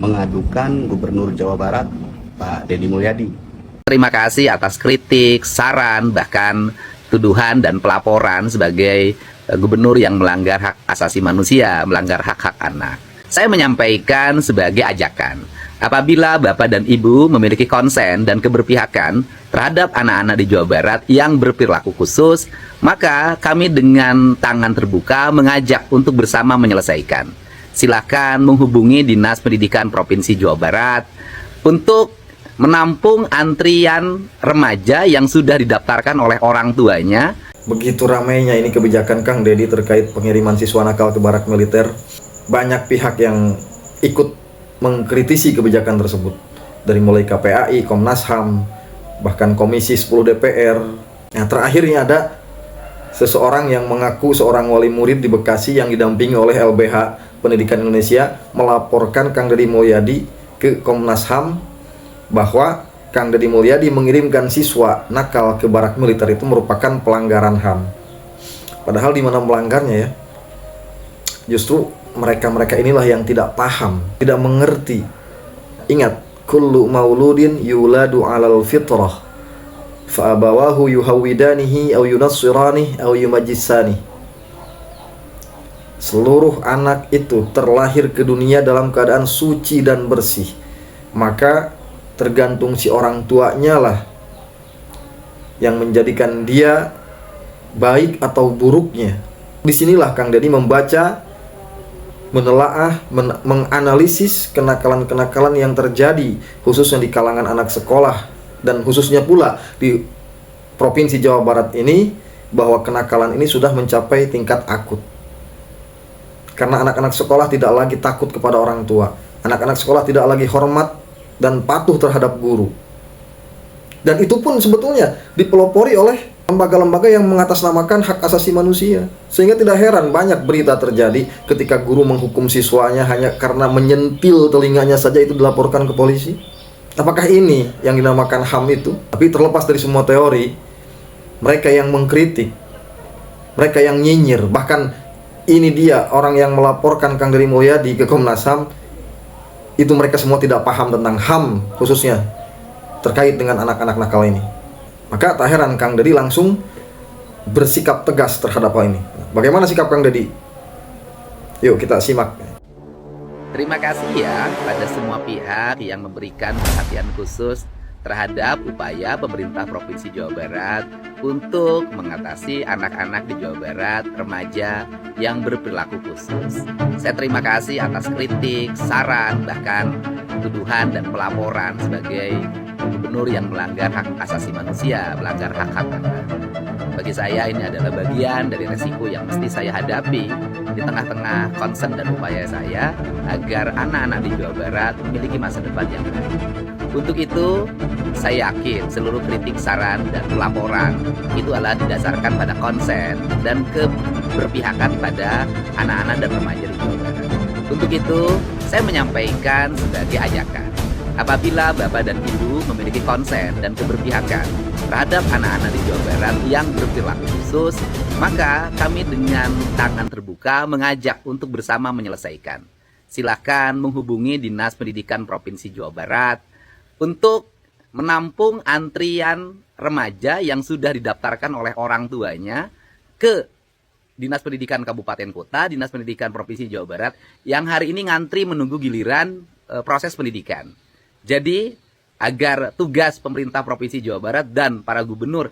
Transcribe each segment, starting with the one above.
mengadukan Gubernur Jawa Barat, Pak Deddy Mulyadi. Terima kasih atas kritik, saran, bahkan tuduhan dan pelaporan sebagai gubernur yang melanggar hak asasi manusia, melanggar hak-hak anak. Saya menyampaikan sebagai ajakan, apabila Bapak dan Ibu memiliki konsen dan keberpihakan terhadap anak-anak di Jawa Barat yang berperilaku khusus, maka kami dengan tangan terbuka mengajak untuk bersama menyelesaikan. Silakan menghubungi Dinas Pendidikan Provinsi Jawa Barat untuk menampung antrian remaja yang sudah didaftarkan oleh orang tuanya. Begitu ramainya ini kebijakan Kang Deddy terkait pengiriman siswa nakal ke barak militer, banyak pihak yang ikut mengkritisi kebijakan tersebut. Dari mulai KPAI, Komnas HAM, bahkan Komisi 10 DPR. Yang terakhirnya ada seseorang yang mengaku seorang wali murid di Bekasi yang didampingi oleh LBH Pendidikan Indonesia melaporkan Kang Deddy Mulyadi ke Komnas HAM bahwa Kang Deddy Mulyadi mengirimkan siswa nakal ke barak militer itu merupakan pelanggaran HAM. Padahal di mana melanggarnya ya? Justru mereka-mereka inilah yang tidak paham, tidak mengerti. Ingat, kullu mauludin yuladu 'alal fitrah fa abawahu yuhawidanihi aw yunassiranihi aw yumajjisanihi. Seluruh anak itu terlahir ke dunia dalam keadaan suci dan bersih. Maka tergantung si orang tuanya lah yang menjadikan dia baik atau buruknya. Disinilah Kang Deddy membaca, menelaah, menganalisis kenakalan-kenakalan yang terjadi khususnya di kalangan anak sekolah dan khususnya pula di Provinsi Jawa Barat ini, bahwa kenakalan ini sudah mencapai tingkat akut. Karena anak-anak sekolah tidak lagi takut kepada orang tua. Anak-anak sekolah tidak lagi hormat dan patuh terhadap guru. Dan itu pun sebetulnya dipelopori oleh lembaga-lembaga yang mengatasnamakan hak asasi manusia. Sehingga tidak heran banyak berita terjadi ketika guru menghukum siswanya hanya karena menyentil telinganya saja itu dilaporkan ke polisi. Apakah ini yang dinamakan HAM itu? Tapi terlepas dari semua teori, mereka yang mengkritik, mereka yang nyinyir, bahkan ini dia orang yang melaporkan Kang Deddy Mulyadi ke Komnas HAM, itu mereka semua tidak paham tentang HAM khususnya terkait dengan anak-anak nakal ini. Maka tak heran Kang Deddy langsung bersikap tegas terhadap hal ini. Bagaimana sikap Kang Deddy? Yuk kita simak. Terima kasih ya pada semua pihak yang memberikan perhatian khusus terhadap upaya pemerintah Provinsi Jawa Barat untuk mengatasi anak-anak di Jawa Barat, remaja yang berperilaku khusus. Saya terima kasih atas kritik, saran, bahkan tuduhan dan pelaporan sebagai gubernur yang melanggar hak asasi manusia, melanggar hak-hak anak. Bagi saya ini adalah bagian dari resiko yang mesti saya hadapi di tengah-tengah concern dan upaya saya agar anak-anak di Jawa Barat memiliki masa depan yang baik. Untuk itu, saya yakin seluruh kritik, saran, dan pelaporan itu adalah didasarkan pada konsen dan keberpihakan pada anak-anak dan remaja di Jawa Barat. Untuk itu, saya menyampaikan sebagai ajakan, apabila Bapak dan Ibu memiliki konsen dan keberpihakan terhadap anak-anak di Jawa Barat yang berperilaku khusus, maka kami dengan tangan terbuka mengajak untuk bersama menyelesaikan. Silakan menghubungi Dinas Pendidikan Provinsi Jawa Barat untuk menampung antrian remaja yang sudah didaftarkan oleh orang tuanya ke Dinas Pendidikan Kabupaten Kota, Dinas Pendidikan Provinsi Jawa Barat yang hari ini ngantri menunggu giliran proses pendidikan. Jadi agar tugas pemerintah Provinsi Jawa Barat dan para gubernur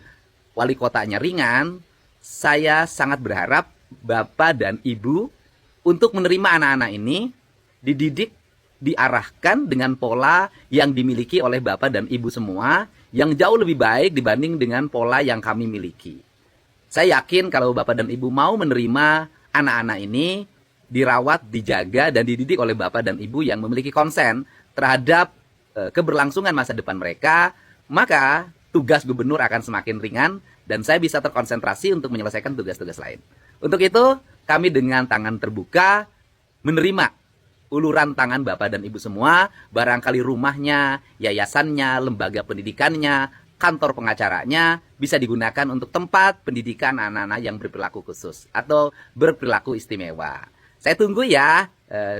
wali kotanya ringan, saya sangat berharap Bapak dan Ibu untuk menerima anak-anak ini dididik, diarahkan dengan pola yang dimiliki oleh Bapak dan Ibu semua yang jauh lebih baik dibanding dengan pola yang kami miliki. Saya yakin kalau Bapak dan Ibu mau menerima anak-anak ini dirawat, dijaga, dan dididik oleh Bapak dan Ibu yang memiliki konsen terhadap keberlangsungan masa depan mereka, maka tugas gubernur akan semakin ringan dan saya bisa terkonsentrasi untuk menyelesaikan tugas-tugas lain. Untuk itu, kami dengan tangan terbuka menerima uluran tangan Bapak dan Ibu semua, barangkali rumahnya, yayasannya, lembaga pendidikannya, kantor pengacaranya bisa digunakan untuk tempat pendidikan anak-anak yang berperilaku khusus atau berperilaku istimewa. Saya tunggu ya.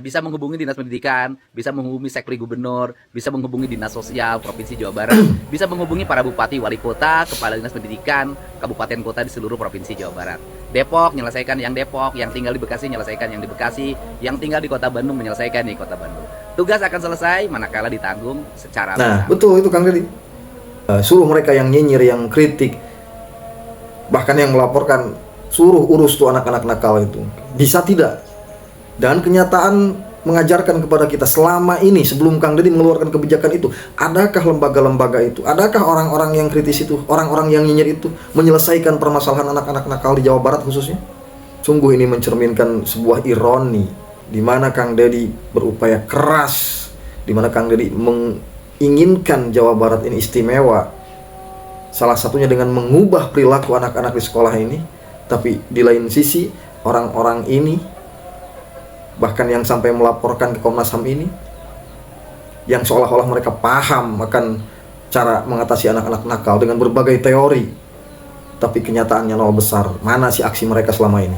Bisa menghubungi Dinas Pendidikan, bisa menghubungi Sekpri Gubernur, bisa menghubungi Dinas Sosial Provinsi Jawa Barat, bisa menghubungi para bupati, wali kota, kepala Dinas Pendidikan, kabupaten kota di seluruh Provinsi Jawa Barat. Depok, nyelesaikan yang Depok, yang tinggal di Bekasi, nyelesaikan yang di Bekasi, yang tinggal di Kota Bandung, menyelesaikan di Kota Bandung. Tugas akan selesai manakala ditanggung secara Nah, bersama. betul itu Kang Deddy. Suruh mereka yang nyinyir, yang kritik, bahkan yang melaporkan, suruh urus tuh anak-anak nakal itu. Bisa tidak? Dan kenyataan mengajarkan kepada kita selama ini sebelum Kang Deddy mengeluarkan kebijakan itu, adakah lembaga-lembaga itu, adakah orang-orang yang kritis itu, orang-orang yang nyinyir itu menyelesaikan permasalahan anak-anak nakal di Jawa Barat khususnya? Sungguh ini mencerminkan sebuah ironi di mana Kang Deddy berupaya keras, di mana Kang Deddy menginginkan Jawa Barat ini istimewa. Salah satunya dengan mengubah perilaku anak-anak di sekolah ini, tapi di lain sisi orang-orang ini, bahkan yang sampai melaporkan ke Komnas HAM ini, yang seolah-olah mereka paham akan cara mengatasi anak-anak nakal dengan berbagai teori, tapi kenyataannya nol besar. Mana sih aksi mereka selama ini?